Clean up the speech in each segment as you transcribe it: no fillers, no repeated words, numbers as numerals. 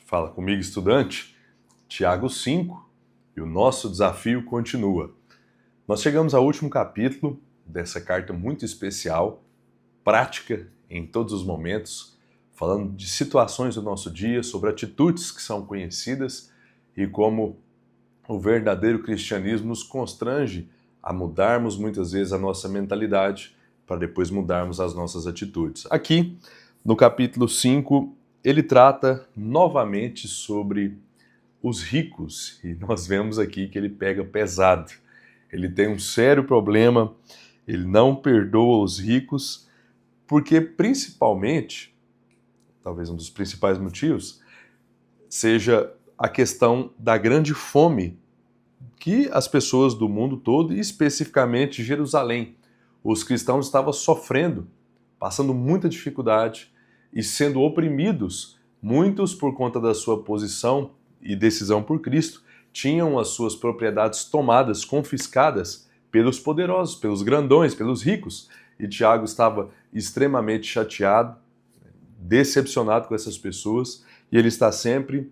Fala comigo, estudante. Tiago 5, e o nosso desafio continua. Nós chegamos ao último capítulo dessa carta muito especial, prática em todos os momentos, falando de situações do nosso dia, sobre atitudes que são conhecidas e como o verdadeiro cristianismo nos constrange a mudarmos muitas vezes a nossa mentalidade para depois mudarmos as nossas atitudes. Aqui, no capítulo 5, ele trata novamente sobre os ricos, e nós vemos aqui que ele pega pesado. Ele tem um sério problema, ele não perdoa os ricos, porque principalmente, talvez um dos principais motivos, seja a questão da grande fome que as pessoas do mundo todo, e especificamente Jerusalém, os cristãos estavam sofrendo, passando muita dificuldade e sendo oprimidos. Muitos, por conta da sua posição e decisão por Cristo, tinham as suas propriedades tomadas, confiscadas pelos poderosos, pelos grandões, pelos ricos. E Tiago estava extremamente chateado, decepcionado com essas pessoas, e ele está sempre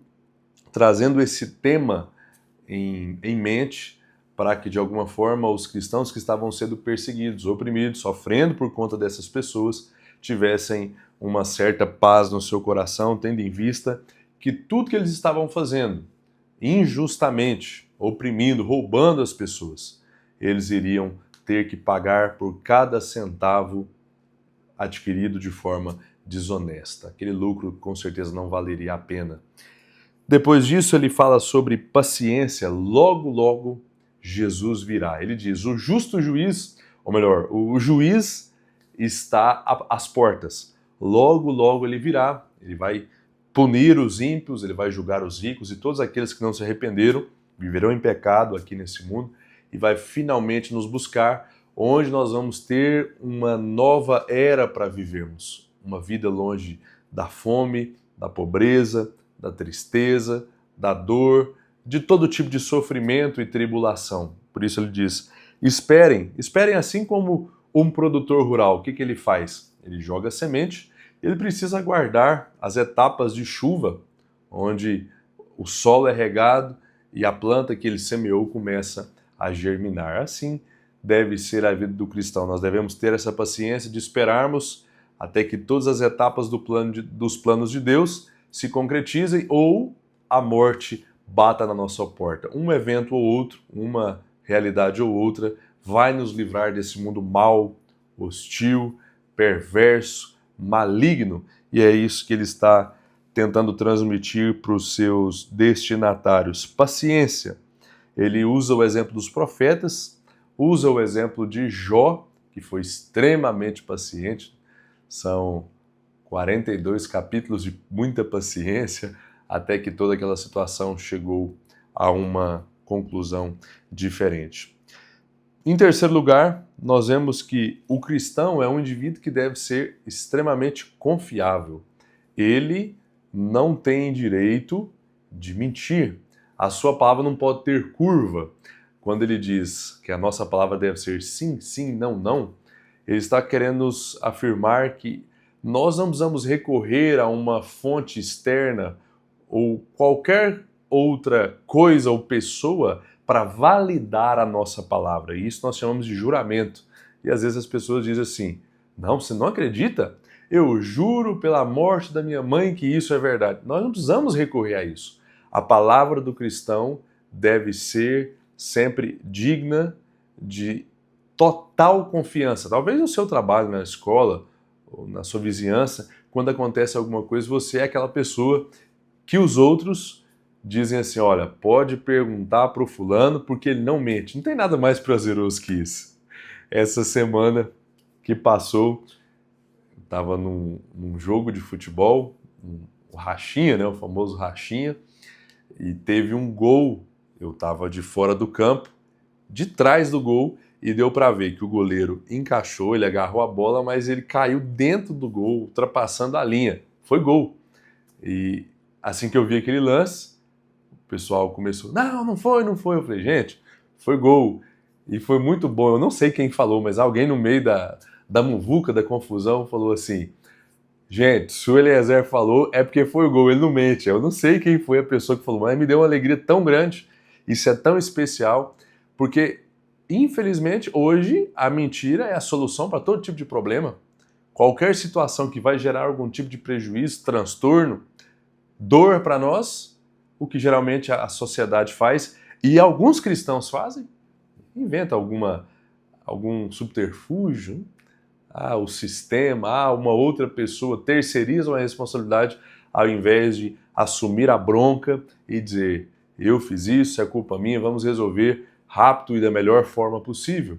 trazendo esse tema em mente para que, de alguma forma, os cristãos que estavam sendo perseguidos, oprimidos, sofrendo por conta dessas pessoas, tivessem uma certa paz no seu coração, tendo em vista que tudo que eles estavam fazendo, injustamente, oprimindo, roubando as pessoas, eles iriam ter que pagar por cada centavo adquirido de forma desonesta. Aquele lucro com certeza não valeria a pena. Depois disso ele fala sobre paciência, logo Jesus virá. Ele diz, o justo juiz, ou melhor, o juiz está às portas. Logo ele virá, ele vai punir os ímpios, ele vai julgar os ricos e todos aqueles que não se arrependeram, viverão em pecado aqui nesse mundo e vai finalmente nos buscar, onde nós vamos ter uma nova era para vivermos. Uma vida longe da fome, da pobreza, da tristeza, da dor, de todo tipo de sofrimento e tribulação. Por isso ele diz, esperem assim como um produtor rural. O que ele faz? Ele joga a semente, ele precisa aguardar as etapas de chuva, onde o solo é regado e a planta que ele semeou começa a germinar. Assim deve ser a vida do cristão. Nós devemos ter essa paciência de esperarmos até que todas as etapas dos planos de Deus se concretizem ou a morte bata na nossa porta. Um evento ou outro, uma realidade ou outra, vai nos livrar desse mundo mau, hostil, perverso, maligno, e é isso que ele está tentando transmitir para os seus destinatários. Paciência. Ele usa o exemplo dos profetas, usa o exemplo de Jó, que foi extremamente paciente. São 42 capítulos de muita paciência, até que toda aquela situação chegou a uma conclusão diferente. Em terceiro lugar, nós vemos que o cristão é um indivíduo que deve ser extremamente confiável. Ele não tem direito de mentir. A sua palavra não pode ter curva. Quando ele diz que a nossa palavra deve ser sim, sim, não, não, ele está querendo nos afirmar que nós não precisamos recorrer a uma fonte externa ou qualquer outra coisa ou pessoa para validar a nossa palavra. E isso nós chamamos de juramento. E às vezes as pessoas dizem assim, não, você não acredita? Eu juro pela morte da minha mãe que isso é verdade. Nós não precisamos recorrer a isso. A palavra do cristão deve ser sempre digna de total confiança. Talvez no seu trabalho, na escola, ou na sua vizinhança, quando acontece alguma coisa, você é aquela pessoa que os outros dizem assim, olha, pode perguntar para o fulano porque ele não mente. Não tem nada mais prazeroso que isso. Essa semana que passou, eu estava num jogo de futebol, o rachinha, né, o famoso rachinha, e teve um gol. Eu estava de fora do campo, de trás do gol, e deu para ver que o goleiro encaixou, ele agarrou a bola, mas ele caiu dentro do gol, ultrapassando a linha. Foi gol. E assim que eu vi aquele lance, o pessoal começou, não foi. Eu falei, gente, foi gol. E foi muito bom. Eu não sei quem falou, mas alguém no meio da muvuca, da confusão, falou assim, Gente, se o Eliezer falou, é porque foi o gol, ele não mente. Eu não sei quem foi a pessoa que falou, mas me deu uma alegria tão grande, isso é tão especial, porque, infelizmente, hoje a mentira é a solução para todo tipo de problema. Qualquer situação que vai gerar algum tipo de prejuízo, transtorno, dor para nós, o que geralmente a sociedade faz, e alguns cristãos fazem, inventa algum subterfúgio, o sistema, uma outra pessoa terceiriza uma responsabilidade ao invés de assumir a bronca e dizer, eu fiz isso, é culpa minha, vamos resolver rápido e da melhor forma possível.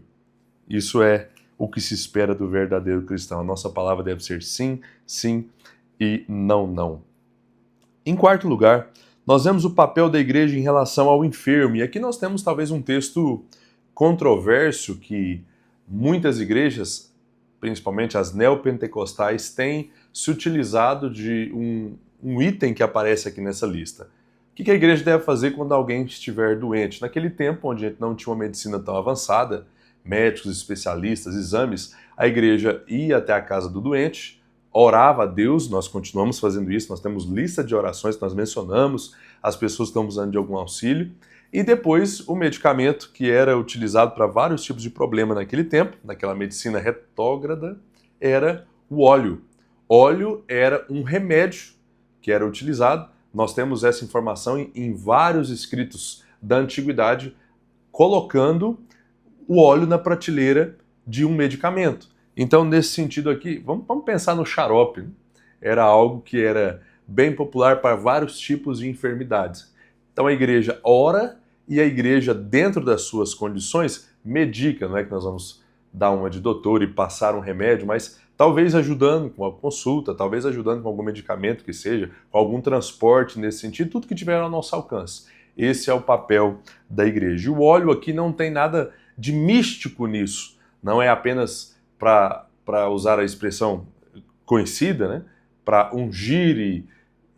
Isso é o que se espera do verdadeiro cristão. A nossa palavra deve ser sim, sim e não, não. Em quarto lugar, nós vemos o papel da igreja em relação ao enfermo. E aqui nós temos talvez um texto controverso que muitas igrejas, principalmente as neopentecostais, têm se utilizado de um item que aparece aqui nessa lista. O que a igreja deve fazer quando alguém estiver doente? Naquele tempo, onde a gente não tinha uma medicina tão avançada, médicos, especialistas, exames, a igreja ia até a casa do doente, orava a Deus, nós continuamos fazendo isso, nós temos lista de orações que nós mencionamos, as pessoas que estão usando de algum auxílio, e depois o medicamento que era utilizado para vários tipos de problema naquele tempo, naquela medicina retrógrada, era o óleo. Óleo era um remédio que era utilizado, nós temos essa informação em vários escritos da antiguidade, colocando o óleo na prateleira de um medicamento. Então, nesse sentido aqui, vamos pensar no xarope. Né? Era algo que era bem popular para vários tipos de enfermidades. Então, a igreja ora e a igreja, dentro das suas condições, medica. Não é que nós vamos dar uma de doutor e passar um remédio, mas talvez ajudando com a consulta, talvez ajudando com algum medicamento que seja, com algum transporte nesse sentido, tudo que tiver ao nosso alcance. Esse é o papel da igreja. E o óleo aqui não tem nada de místico nisso. Não é apenas para usar a expressão conhecida, né? Para ungir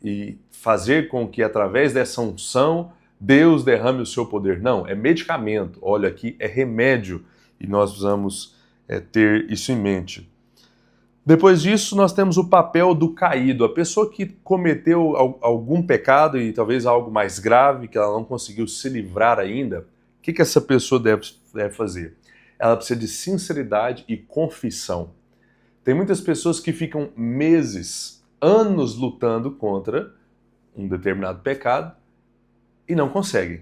e fazer com que através dessa unção Deus derrame o seu poder. Não, é medicamento. Olha aqui, é remédio e nós precisamos ter isso em mente. Depois disso, nós temos o papel do caído, a pessoa que cometeu algum pecado e talvez algo mais grave, que ela não conseguiu se livrar ainda. O que essa pessoa deve fazer? Ela precisa de sinceridade e confissão. Tem muitas pessoas que ficam meses, anos lutando contra um determinado pecado e não conseguem.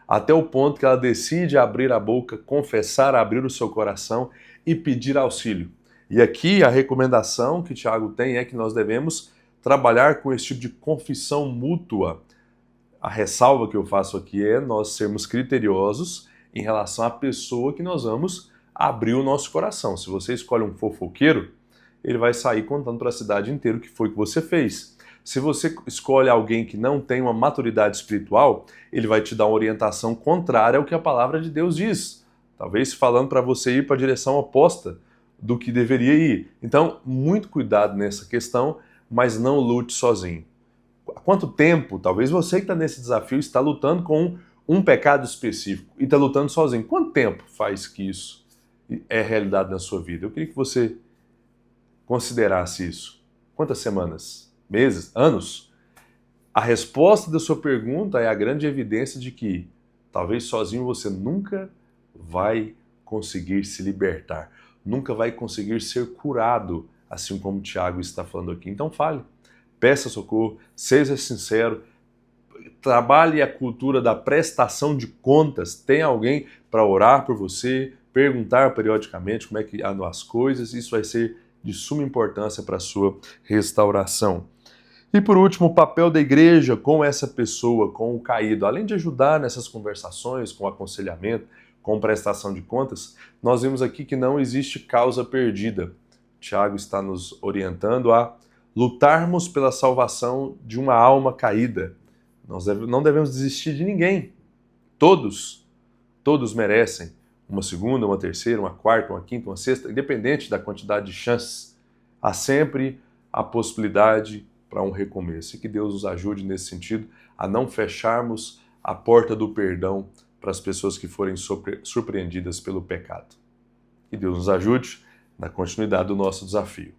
Até o ponto que ela decide abrir a boca, confessar, abrir o seu coração e pedir auxílio. E aqui a recomendação que Tiago tem é que nós devemos trabalhar com esse tipo de confissão mútua. A ressalva que eu faço aqui é nós sermos criteriosos em relação à pessoa que nós vamos abrir o nosso coração. Se você escolhe um fofoqueiro, ele vai sair contando para a cidade inteira o que foi que você fez. Se você escolhe alguém que não tem uma maturidade espiritual, ele vai te dar uma orientação contrária ao que a palavra de Deus diz. Talvez falando para você ir para a direção oposta do que deveria ir. Então, muito cuidado nessa questão, mas não lute sozinho. Há quanto tempo, talvez você que está nesse desafio está lutando com um pecado específico e está lutando sozinho. Quanto tempo faz que isso é realidade na sua vida? Eu queria que você considerasse isso. Quantas semanas? Meses? Anos? A resposta da sua pergunta é a grande evidência de que talvez sozinho você nunca vai conseguir se libertar, nunca vai conseguir ser curado, assim como o Tiago está falando aqui. Então fale, peça socorro, seja sincero, trabalhe a cultura da prestação de contas, tenha alguém para orar por você, perguntar periodicamente como é que andam as coisas, isso vai ser de suma importância para a sua restauração. E por último, o papel da igreja com essa pessoa, com o caído. Além de ajudar nessas conversações, com aconselhamento, com prestação de contas, nós vimos aqui que não existe causa perdida. Tiago está nos orientando a lutarmos pela salvação de uma alma caída. Nós não devemos desistir de ninguém. Todos merecem uma segunda, uma terceira, uma quarta, uma quinta, uma sexta, independente da quantidade de chances. Há sempre a possibilidade para um recomeço. E que Deus nos ajude nesse sentido a não fecharmos a porta do perdão para as pessoas que forem surpreendidas pelo pecado. Que Deus nos ajude na continuidade do nosso desafio.